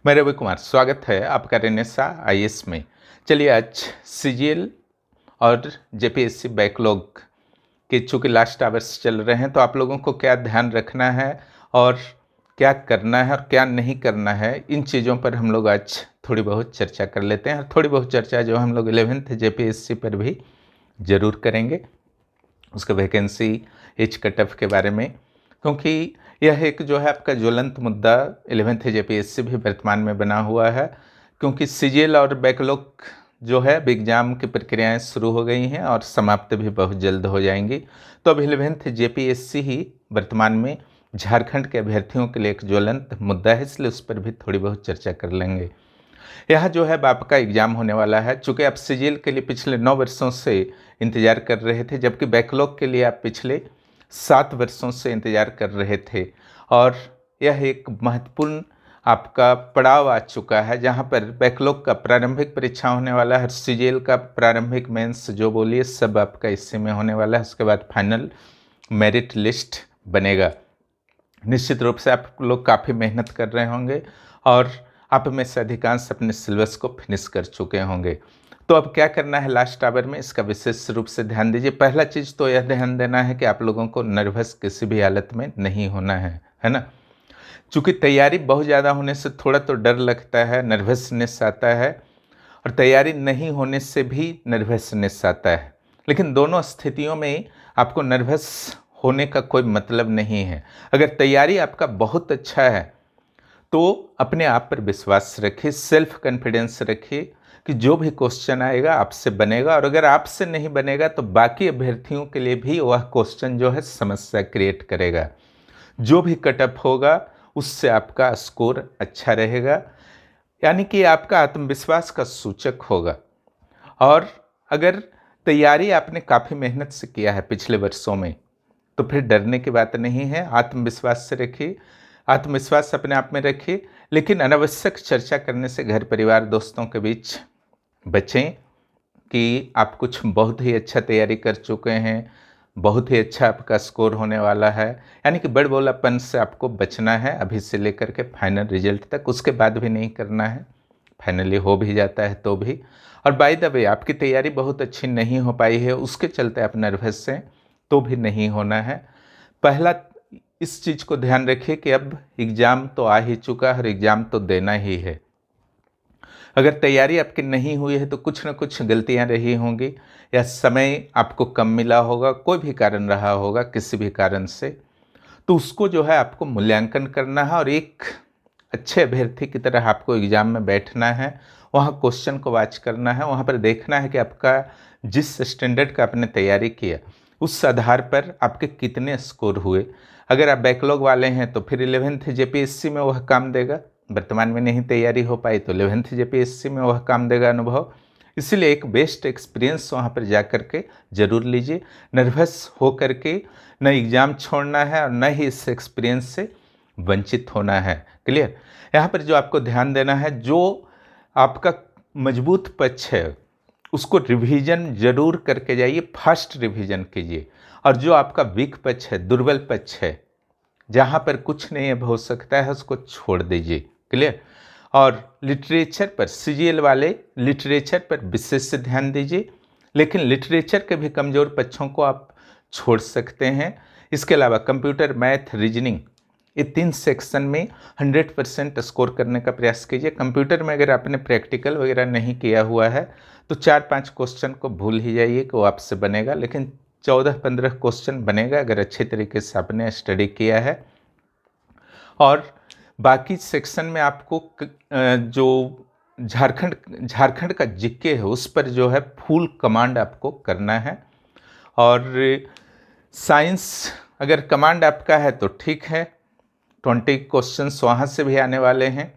मैं रवि कुमार, स्वागत है आपका रेनेसा आईएएस में। चलिए आज सीजीएल और जेपीएससी बैकलॉग के चूँकि लास्ट आवर्स चल रहे हैं तो आप लोगों को क्या ध्यान रखना है और क्या करना है और क्या नहीं करना है, इन चीज़ों पर हम लोग आज थोड़ी बहुत चर्चा कर लेते हैं। और थोड़ी बहुत चर्चा जो हम लोग 11th जेपीएससी पर भी ज़रूर करेंगे, उसके वैकेंसी एज कट ऑफ के बारे में, क्योंकि यह एक जो है आपका ज्वलंत मुद्दा 11th जेपीएससी भी वर्तमान में बना हुआ है। क्योंकि सीजीएल और बैकलॉग जो है अब एग्ज़ाम की प्रक्रियाएं शुरू हो गई हैं और समाप्त भी बहुत जल्द हो जाएंगी। तो अब 11th जेपीएससी ही वर्तमान में झारखंड के अभ्यर्थियों के लिए एक ज्वलंत मुद्दा है, इसलिए उस पर भी थोड़ी बहुत चर्चा कर लेंगे। यह जो है आपका एग्ज़ाम होने वाला है, चूँकि आप सीजीएल के लिए पिछले 9 वर्षों से इंतज़ार कर रहे थे, जबकि बैकलॉग के लिए आप पिछले 7 वर्षों से इंतज़ार कर रहे थे। और यह एक महत्वपूर्ण आपका पड़ाव आ चुका है, जहां पर बैकलॉग का प्रारंभिक परीक्षा होने वाला है, सीजीएल का प्रारंभिक मेंस जो बोलिए सब आपका इसी में होने वाला है। उसके बाद फाइनल मेरिट लिस्ट बनेगा। निश्चित रूप से आप लोग काफ़ी मेहनत कर रहे होंगे और आप में से अधिकांश अपने सिलेबस को फिनिश कर चुके होंगे। तो अब क्या करना है लास्ट आवर में, इसका विशेष रूप से ध्यान दीजिए। पहला चीज़ तो यह ध्यान देना है कि आप लोगों को नर्वस किसी भी हालत में नहीं होना है ना। चूँकि तैयारी बहुत ज़्यादा होने से थोड़ा तो डर लगता है, नर्वसनेस आता है, और तैयारी नहीं होने से भी नर्वसनेस आता है। लेकिन दोनों स्थितियों में आपको नर्वस होने का कोई मतलब नहीं है। अगर तैयारी आपका बहुत अच्छा है तो अपने आप पर विश्वास रखिए, सेल्फ कॉन्फिडेंस रखिए कि जो भी क्वेश्चन आएगा आपसे बनेगा, और अगर आपसे नहीं बनेगा तो बाकी अभ्यर्थियों के लिए भी वह क्वेश्चन जो है समस्या क्रिएट करेगा। जो भी कटअप होगा उससे आपका स्कोर अच्छा रहेगा, यानी कि आपका आत्मविश्वास का सूचक होगा। और अगर तैयारी आपने काफ़ी मेहनत से किया है पिछले वर्षों में तो फिर डरने की बात नहीं है। आत्मविश्वास से रखिए, आत्मविश्वास अपने आप में रखिए, लेकिन अनावश्यक चर्चा करने से घर परिवार दोस्तों के बीच बचें कि आप कुछ बहुत ही अच्छा तैयारी कर चुके हैं, बहुत ही अच्छा आपका स्कोर होने वाला है। यानी कि बड़बोलापन से आपको बचना है अभी से लेकर के फाइनल रिजल्ट तक। उसके बाद भी नहीं करना है, फाइनली हो भी जाता है तो भी। और बाय द वे आपकी तैयारी बहुत अच्छी नहीं हो पाई है, उसके चलते आप नर्वस हैं, तो भी नहीं होना है। पहला इस चीज़ को ध्यान रखिए कि अब एग्ज़ाम तो आ ही चुका है और एग्ज़ाम तो देना ही है। अगर तैयारी आपकी नहीं हुई है तो कुछ ना कुछ गलतियां रही होंगी, या समय आपको कम मिला होगा, कोई भी कारण रहा होगा किसी भी कारण से, तो उसको जो है आपको मूल्यांकन करना है और एक अच्छे अभ्यर्थी की तरह आपको एग्ज़ाम में बैठना है। वहाँ क्वेश्चन को वॉच करना है, वहाँ पर देखना है कि आपका जिस स्टैंडर्ड का आपने तैयारी किया उस आधार पर आपके कितने स्कोर हुए। अगर आप बैकलॉग वाले हैं तो फिर 11th जेपीएससी में वह काम देगा, वर्तमान में नहीं तैयारी हो पाई तो 11th जेपीएससी में वह काम देगा अनुभव। इसीलिए एक बेस्ट एक्सपीरियंस वहाँ पर जा कर के ज़रूर लीजिए। नर्वस हो कर के न एग्ज़ाम छोड़ना है और न ही इस एक्सपीरियंस से वंचित होना है। क्लियर। यहाँ पर जो आपको ध्यान देना है, जो आपका मजबूत पक्ष है उसको रिवीजन जरूर करके जाइए, फास्ट रिवीजन कीजिए। और जो आपका वीक पक्ष है, दुर्बल पक्ष है, जहाँ पर कुछ नहीं अब हो सकता है, उसको छोड़ दीजिए। क्लियर। और लिटरेचर पर, सीजीएल वाले लिटरेचर पर विशेष ध्यान दीजिए, लेकिन लिटरेचर के भी कमज़ोर पक्षों को आप छोड़ सकते हैं। इसके अलावा कंप्यूटर, मैथ, रीजनिंग, ये 3 सेक्शन में 100% स्कोर करने का प्रयास कीजिए। कंप्यूटर में अगर आपने प्रैक्टिकल वगैरह नहीं किया हुआ है तो 4-5 क्वेश्चन को भूल ही जाइए कि वो आपसे बनेगा, लेकिन 14-15 क्वेश्चन बनेगा अगर अच्छे तरीके से आपने स्टडी किया है। और बाकी सेक्शन में आपको जो झारखंड का जीके है उस पर जो है फुल कमांड आपको करना है। और साइंस अगर कमांड आपका है तो ठीक है, 20 क्वेश्चंस वहाँ से भी आने वाले हैं।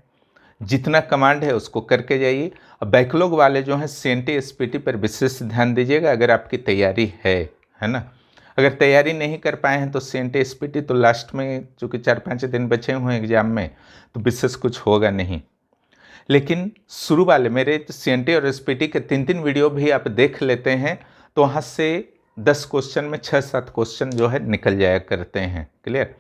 जितना कमांड है उसको करके जाइए। अब बैकलॉग वाले जो हैं सीएनटी एसपीटी पर विशेष ध्यान दीजिएगा अगर आपकी तैयारी है ना। अगर तैयारी नहीं कर पाए हैं तो सीएनटी एसपीटी तो लास्ट में, चूँकि 4-5 दिन बचे हुए हैं एग्जाम में, तो विशेष कुछ होगा नहीं। लेकिन शुरू वाले मेरे सीएनटी और एसपीटी के 3-3 वीडियो भी आप देख लेते हैं तो वहाँ से 10 क्वेश्चन में 6-7 क्वेश्चन जो है निकल जाया करते हैं। क्लियर।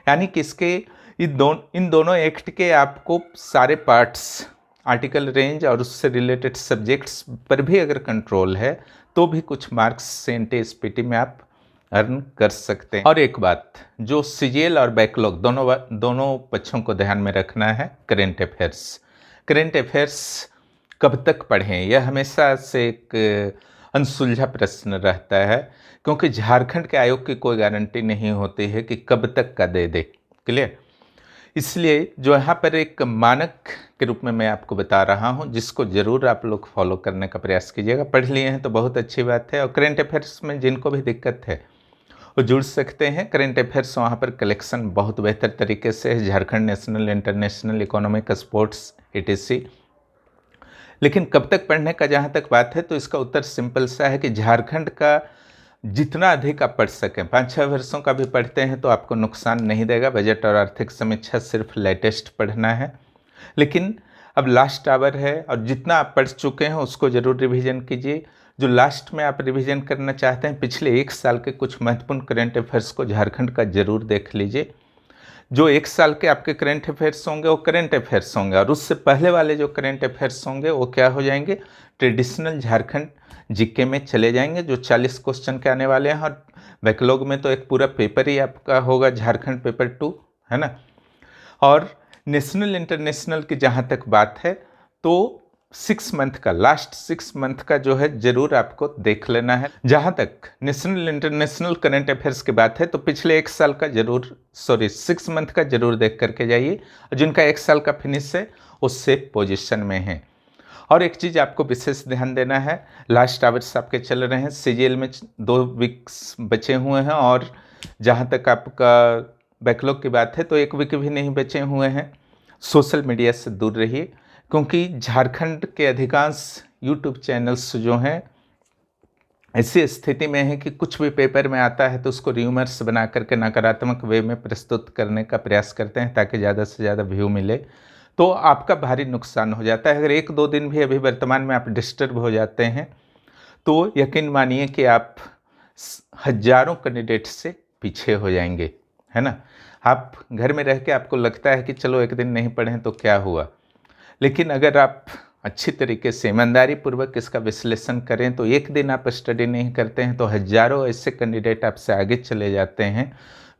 यानी कि इसके इन दोनों एक्ट के आपको सारे पार्ट्स, आर्टिकल रेंज और उससे रिलेटेड सब्जेक्ट्स पर भी अगर कंट्रोल है तो भी कुछ मार्क्स सेंटे एसपीटी में आप अर्न कर सकते हैं। और एक बात, जो सीजीएल और बैकलॉग दोनों पक्षों को ध्यान में रखना है। करेंट अफेयर्स कब तक पढ़ें, यह हमेशा से एक अनसुलझा प्रश्न रहता है, क्योंकि झारखंड के आयोग की कोई गारंटी नहीं होती है कि कब तक का दे। क्लियर? इसलिए जो यहाँ पर एक मानक के रूप में मैं आपको बता रहा हूँ, जिसको ज़रूर आप लोग फॉलो करने का प्रयास कीजिएगा। पढ़ लिए हैं तो बहुत अच्छी बात है, और करेंट अफेयर्स में जिनको भी दिक्कत है वो जुड़ सकते हैं। करेंट अफेयर्स वहाँ पर कलेक्शन बहुत बेहतर तरीके से है, Jharkhand national, international, economic, sports, etc। लेकिन कब तक पढ़ने का जहाँ तक बात है तो इसका उत्तर सिंपल सा है कि झारखंड का जितना अधिक आप पढ़ सकें, 5-6 वर्षों का भी पढ़ते हैं तो आपको नुकसान नहीं देगा। बजट और आर्थिक समीक्षा सिर्फ लेटेस्ट पढ़ना है, लेकिन अब लास्ट आवर है और जितना आप पढ़ चुके हैं उसको ज़रूर रिवीजन कीजिए। जो लास्ट में आप रिवीजन करना चाहते हैं, पिछले 1 साल के कुछ महत्वपूर्ण करेंट अफेयर्स को झारखंड का ज़रूर देख लीजिए। जो 1 साल के आपके करेंट अफेयर्स होंगे वो करेंट अफेयर्स होंगे, और उससे पहले वाले जो करेंट अफेयर्स होंगे वो क्या हो जाएंगे, ट्रेडिशनल झारखंड जीके में चले जाएंगे, जो 40 क्वेश्चन के आने वाले हैं। और बैकलॉग में तो एक पूरा पेपर ही आपका होगा, झारखंड पेपर 2, है ना। और नेशनल इंटरनेशनल की जहाँ तक बात है तो 6 मंथ का, लास्ट 6 मंथ का जो है ज़रूर आपको देख लेना है। जहाँ तक नेशनल इंटरनेशनल करंट अफेयर्स की बात है तो पिछले 1 साल का ज़रूर, 6 मंथ का ज़रूर देख करके जाइए, और जिनका 1 साल का फिनिश है वो सेफ पोजीशन में है। और एक चीज़ आपको विशेष ध्यान देना है, लास्ट आवर्स आपके चल रहे हैं, सीजीएल में 2 वीक्स बचे हुए हैं, और जहाँ तक आपका बैकलॉग की बात है तो 1 वीक भी नहीं बचे हुए हैं। सोशल मीडिया से दूर रहिए, क्योंकि झारखंड के अधिकांश यूट्यूब चैनल्स जो हैं ऐसी स्थिति में है कि कुछ भी पेपर में आता है तो उसको र्यूमर्स बना करके नकारात्मक वे में प्रस्तुत करने का प्रयास करते हैं ताकि ज़्यादा से ज़्यादा व्यू मिले, तो आपका भारी नुकसान हो जाता है। अगर 1-2 दिन भी अभी वर्तमान में आप डिस्टर्ब हो जाते हैं तो यकीन मानिए कि आप हजारों कैंडिडेट से पीछे हो जाएंगे, है ना। आप घर में रह के आपको लगता है कि चलो एक दिन नहीं पढ़ें तो क्या हुआ, लेकिन अगर आप अच्छी तरीके से ईमानदारी पूर्वक इसका विश्लेषण करें तो एक दिन आप स्टडी नहीं करते हैं तो हजारों ऐसे कैंडिडेट आपसे आगे चले जाते हैं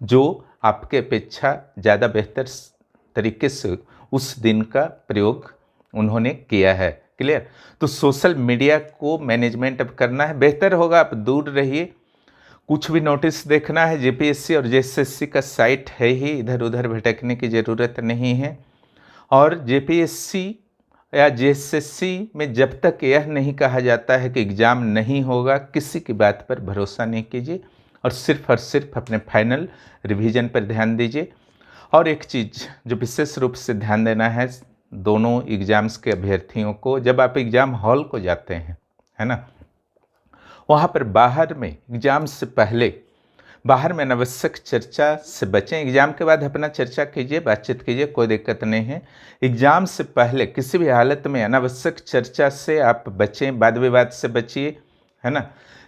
जो आपके अपेक्षा ज़्यादा बेहतर तरीके से उस दिन का प्रयोग उन्होंने किया है। क्लियर? तो सोशल मीडिया को मैनेजमेंट अब करना है, बेहतर होगा आप दूर रहिए। कुछ भी नोटिस देखना है, जेपीएससी और जेएसएससी का साइट है ही, इधर उधर भटकने की ज़रूरत नहीं है। और जेपीएससी या जेएसएससी में जब तक यह नहीं कहा जाता है कि एग्ज़ाम नहीं होगा, किसी की बात पर भरोसा नहीं कीजिए और सिर्फ अपने फाइनल रिवीजन पर ध्यान दीजिए। और एक चीज़ जो विशेष रूप से ध्यान देना है दोनों एग्ज़ाम्स के अभ्यर्थियों को, जब आप एग्ज़ाम हॉल को जाते हैं, है ना, वहाँ पर बाहर में एग्ज़ाम से पहले बाहर में अनावश्यक चर्चा से बचें। एग्ज़ाम के बाद अपना चर्चा कीजिए, बातचीत कीजिए, कोई दिक्कत नहीं है। एग्ज़ाम से पहले किसी भी हालत में अनावश्यक चर्चा से आप बचें, वाद विवाद से बचिए, है ना,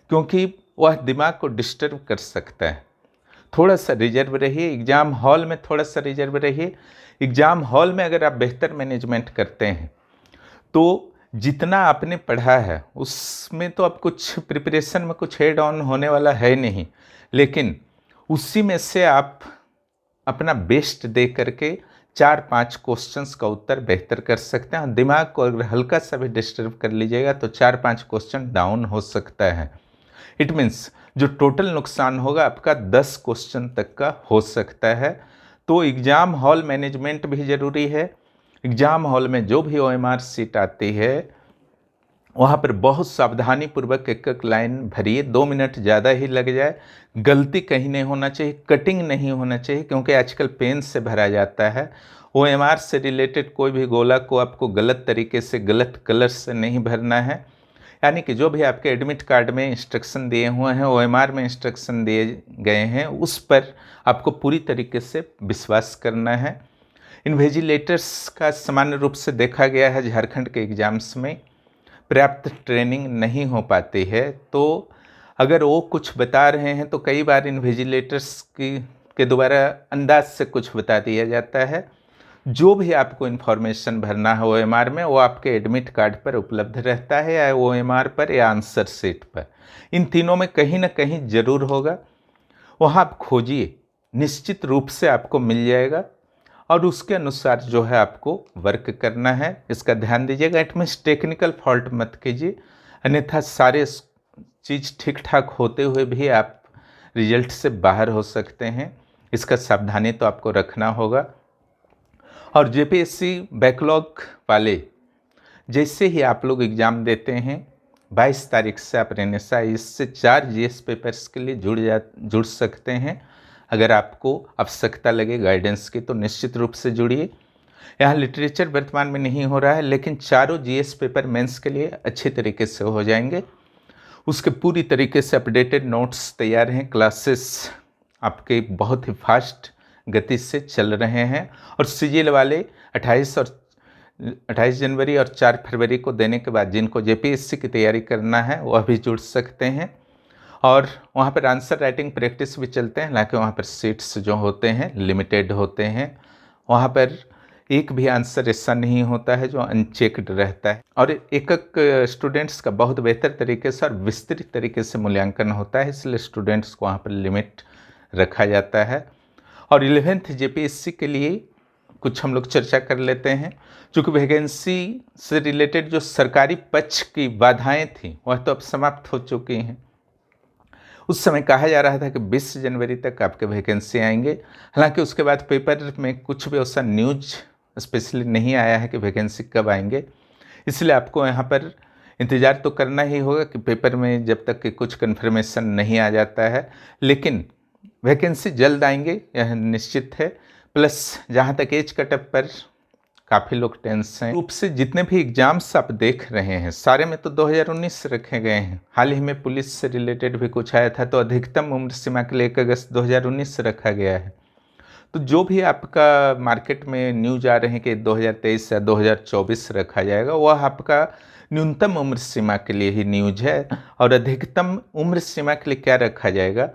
क्योंकि वह दिमाग को डिस्टर्ब कर सकता है। थोड़ा सा रिजर्व रहिए, एग्ज़ाम हॉल में थोड़ा सा रिजर्व रहिए। एग्ज़ाम हॉल में अगर आप बेहतर मैनेजमेंट करते हैं तो जितना आपने पढ़ा है उसमें तो अब कुछ प्रिपरेशन में कुछ हेड ऑन होने वाला है नहीं, लेकिन उसी में से आप अपना बेस्ट दे करके 4-5 क्वेश्चंस का उत्तर बेहतर कर सकते हैं। दिमाग को अगर हल्का सा भी डिस्टर्ब कर लीजिएगा तो 4-5 क्वेश्चन डाउन हो सकता है। इट मीन्स जो टोटल नुकसान होगा आपका 10 क्वेश्चन तक का हो सकता है। तो एग्ज़ाम हॉल मैनेजमेंट भी ज़रूरी है। एग्ज़ाम हॉल में जो भी ओएमआर सीट आती है वहाँ पर बहुत सावधानी पूर्वक एक लाइन भरिए, 2 मिनट ज़्यादा ही लग जाए, गलती कहीं नहीं होना चाहिए, कटिंग नहीं होना चाहिए, क्योंकि आजकल पेन से भरा जाता है। ओएमआर से रिलेटेड कोई भी गोला को आपको गलत तरीके से, गलत कलर से नहीं भरना है। यानी कि जो भी आपके एडमिट कार्ड में इंस्ट्रक्शन दिए हुए हैं, ओएमआर में इंस्ट्रक्शन दिए गए हैं, उस पर आपको पूरी तरीके से विश्वास करना है। इन्विजिलेटर्स का सामान्य रूप से देखा गया है झारखंड के एग्ज़ाम्स में पर्याप्त ट्रेनिंग नहीं हो पाती है, तो अगर वो कुछ बता रहे हैं तो कई बार इन्विजिलेटर्स के द्वारा अंदाज से कुछ बता दिया जाता है। जो भी आपको इन्फॉर्मेशन भरना है OMR में, वो आपके एडमिट कार्ड पर उपलब्ध रहता है, या OMR पर या आंसर शीट पर। इन तीनों में कहीं ना कहीं ज़रूर होगा, वहाँ आप खोजिए, निश्चित रूप से आपको मिल जाएगा और उसके अनुसार जो है आपको वर्क करना है। इसका ध्यान दीजिएगा। इट मीन्स टेक्निकल फॉल्ट मत कीजिए, अन्यथा सारे चीज़ ठीक ठाक होते हुए भी आप रिजल्ट से बाहर हो सकते हैं। इसका सावधानी तो आपको रखना होगा। और JPSC बैकलॉग वाले जैसे ही आप लोग एग्ज़ाम देते हैं, 22 तारीख से आप रेनेसा इससे 4 GS पेपर्स के लिए जुड़ सकते हैं। अगर आपको आवश्यकता लगे गाइडेंस की तो निश्चित रूप से जुड़िए। यहाँ लिटरेचर वर्तमान में नहीं हो रहा है, लेकिन चारों GS पेपर मेंस के लिए अच्छे तरीके से हो जाएंगे। उसके पूरी तरीके से अपडेटेड नोट्स तैयार हैं। क्लासेस आपके बहुत ही फास्ट गति से चल रहे हैं। और CGL वाले 28 जनवरी और 4 फरवरी को देने के बाद जिनको JPSC की तैयारी करना है वह भी जुड़ सकते हैं। और वहाँ पर आंसर राइटिंग प्रैक्टिस भी चलते हैं, हालांकि वहाँ पर सीट्स जो होते हैं लिमिटेड होते हैं। वहाँ पर एक भी आंसर ऐसा नहीं होता है जो अनचेक्ड रहता है, और एक स्टूडेंट्स का बहुत बेहतर तरीके से और विस्तृत तरीके से मूल्यांकन होता है, इसलिए स्टूडेंट्स को वहाँ पर लिमिट रखा जाता है। और 11th JPSC के लिए कुछ हम लोग चर्चा कर लेते हैं। चूँकि वैकेंसी से रिलेटेड जो सरकारी पक्ष की बाधाएं थी वह तो अब समाप्त हो चुकी हैं। उस समय कहा जा रहा था कि 20 जनवरी तक आपके वैकेंसी आएंगे, हालांकि उसके बाद पेपर में कुछ भी ऐसा न्यूज स्पेशली नहीं आया है कि वैकेंसी कब आएंगे। इसलिए आपको यहाँ पर इंतज़ार तो करना ही होगा कि पेपर में जब तक कि कुछ कन्फर्मेशन नहीं आ जाता है, लेकिन वैकेंसी जल्द आएंगे यह निश्चित है। प्लस जहाँ तक एज कटअप पर काफ़ी लोग टेंस हैं। रूप से जितने भी एग्जाम्स आप देख रहे हैं सारे में तो 2019 रखे गए हैं। हाल ही में पुलिस से रिलेटेड भी कुछ आया था, तो अधिकतम उम्र सीमा के लिए 1 अगस्त 2019 रखा गया है। तो जो भी आपका मार्केट में न्यूज आ रहे हैं कि 2023 या 2024 रखा जाएगा, वह आपका न्यूनतम उम्र सीमा के लिए ही न्यूज है। और अधिकतम उम्र सीमा के लिए क्या रखा जाएगा,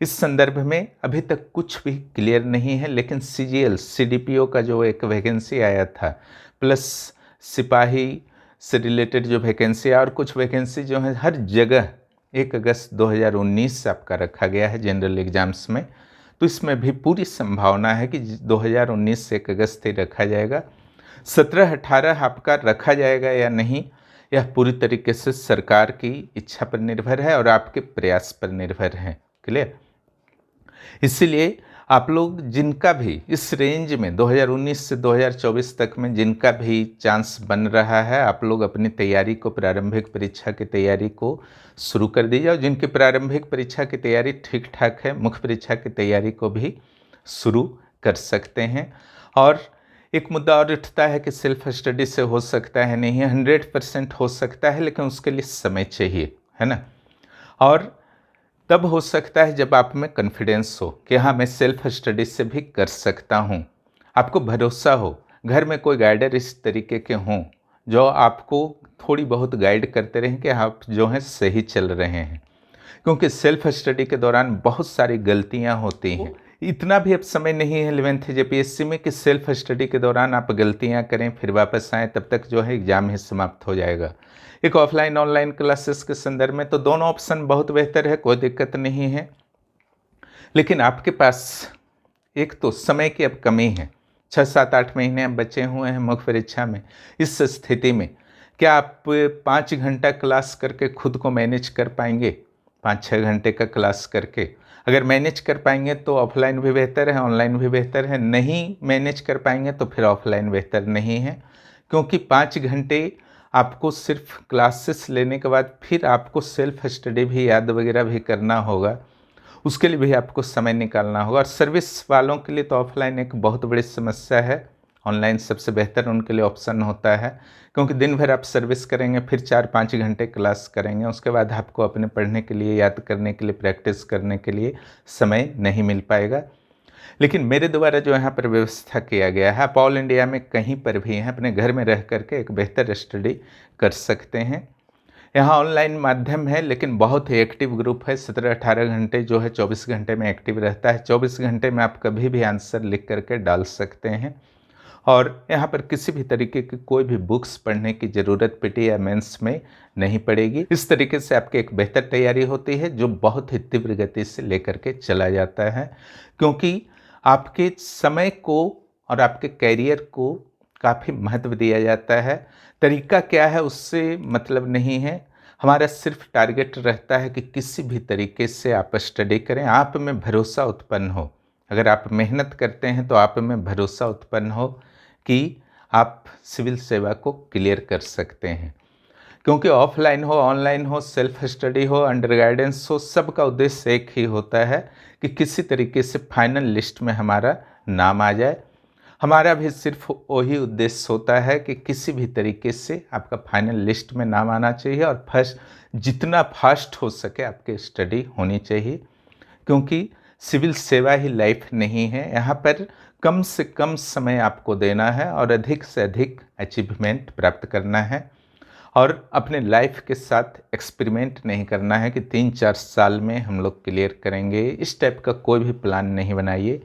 इस संदर्भ में अभी तक कुछ भी क्लियर नहीं है। लेकिन CGL CDPO का जो एक वैकेंसी आया था, प्लस सिपाही से रिलेटेड जो वैकेंसी और कुछ वैकेंसी जो है हर जगह 1 अगस्त 2019 आपका रखा गया है जनरल एग्जाम्स में। तो इसमें भी पूरी संभावना है कि 2019 से 1 अगस्त ही रखा जाएगा। 17-18 आपका रखा जाएगा या नहीं, यह पूरी तरीके से सरकार की इच्छा पर निर्भर है और आपके प्रयास पर निर्भर है। क्लियर? इसीलिए आप लोग जिनका भी इस रेंज में 2019 से 2024 तक में जिनका भी चांस बन रहा है, आप लोग अपनी तैयारी को, प्रारंभिक परीक्षा की तैयारी को शुरू कर दीजिए। और जिनकी प्रारंभिक परीक्षा की तैयारी ठीक ठाक है, मुख्य परीक्षा की तैयारी को भी शुरू कर सकते हैं। और एक मुद्दा और उठता है कि सेल्फ स्टडी से हो सकता है नहीं, 100% हो सकता है, लेकिन उसके लिए समय चाहिए, है ना। और तब हो सकता है जब आप में कॉन्फिडेंस हो कि हाँ मैं सेल्फ स्टडी से भी कर सकता हूँ, आपको भरोसा हो, घर में कोई गाइडर इस तरीके के हों जो आपको थोड़ी बहुत गाइड करते रहें कि आप जो हैं सही चल रहे हैं। क्योंकि सेल्फ स्टडी के दौरान बहुत सारी गलतियाँ होती हैं। इतना भी अब समय नहीं है 11th JPSC में कि सेल्फ स्टडी के दौरान आप गलतियाँ करें फिर वापस आएँ, तब तक जो है एग्ज़ाम ही समाप्त हो जाएगा। एक ऑफलाइन ऑनलाइन क्लासेस के संदर्भ में तो दोनों ऑप्शन बहुत बेहतर है, कोई दिक्कत नहीं है। लेकिन आपके पास एक तो समय की अब कमी है, 6-7-8 महीने अब बचे हुए हैं मुख्य परीक्षा में। इस स्थिति में क्या आप 5 घंटा क्लास करके खुद को मैनेज कर पाएंगे? 5-6 घंटे का क्लास करके अगर मैनेज कर पाएंगे तो ऑफलाइन भी बेहतर है, ऑनलाइन भी बेहतर है। नहीं मैनेज कर पाएंगे तो फिर ऑफलाइन बेहतर नहीं है, क्योंकि 5 घंटे आपको सिर्फ क्लासेस लेने के बाद फिर आपको सेल्फ स्टडी भी याद वगैरह भी करना होगा, उसके लिए भी आपको समय निकालना होगा। और सर्विस वालों के लिए तो ऑफलाइन एक बहुत बड़ी समस्या है, ऑनलाइन सबसे बेहतर उनके लिए ऑप्शन होता है, क्योंकि दिन भर आप सर्विस करेंगे फिर 4-5 घंटे क्लास करेंगे, उसके बाद आपको अपने पढ़ने के लिए, याद करने के लिए, प्रैक्टिस करने के लिए समय नहीं मिल पाएगा। लेकिन मेरे द्वारा जो यहाँ पर व्यवस्था किया गया है, आप ऑल इंडिया में कहीं पर भी हैं अपने घर में रह करके एक बेहतर स्टडी कर सकते हैं। यहाँ ऑनलाइन माध्यम है लेकिन बहुत ही एक्टिव ग्रुप है। 17-18 घंटे जो है 24 घंटे में एक्टिव रहता है। 24 घंटे में आप कभी भी आंसर लिख करके डाल सकते हैं और यहाँ पर किसी भी तरीके की कोई भी बुक्स पढ़ने की ज़रूरत पीटी या मेंस में नहीं पड़ेगी। इस तरीके से आपकी एक बेहतर तैयारी होती है जो बहुत ही तीव्र गति से लेकर के चला जाता है, क्योंकि आपके समय को और आपके कैरियर को काफ़ी महत्व दिया जाता है। तरीका क्या है उससे मतलब नहीं है, हमारा सिर्फ टारगेट रहता है कि किसी भी तरीके से आप स्टडी करें, आप में भरोसा उत्पन्न हो। अगर आप मेहनत करते हैं तो आप में भरोसा उत्पन्न हो कि आप सिविल सेवा को क्लियर कर सकते हैं, क्योंकि ऑफलाइन हो, ऑनलाइन हो, सेल्फ स्टडी हो, अंडर गाइडेंस हो, सबका उद्देश्य एक ही होता है कि किसी तरीके से फाइनल लिस्ट में हमारा नाम आ जाए। हमारा भी सिर्फ वही उद्देश्य होता है कि किसी भी तरीके से आपका फाइनल लिस्ट में नाम आना चाहिए और फर्स्ट जितना फास्ट हो सके आपकी स्टडी होनी चाहिए, क्योंकि सिविल सेवा ही लाइफ नहीं है। यहाँ पर कम से कम समय आपको देना है और अधिक से अधिक अचीवमेंट प्राप्त करना है और अपने लाइफ के साथ एक्सपेरिमेंट नहीं करना है कि 3-4 साल में हम लोग क्लियर करेंगे। इस टाइप का कोई भी प्लान नहीं बनाइए।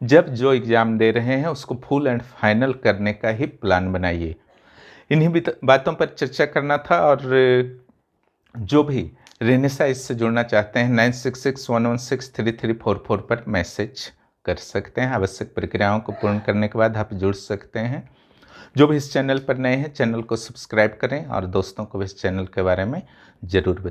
जब जो एग्ज़ाम दे रहे हैं उसको फुल एंड फाइनल करने का ही प्लान बनाइए। इन्हीं भी बातों पर चर्चा करना था और जो भी रेनेसा इससे जुड़ना चाहते हैं 9661163344 पर मैसेज कर सकते हैं। आवश्यक प्रक्रियाओं को पूर्ण करने के बाद आप जुड़ सकते हैं। जो भी इस चैनल पर नए हैं चैनल को सब्सक्राइब करें और दोस्तों को भी इस चैनल के बारे में ज़रूर बताएं।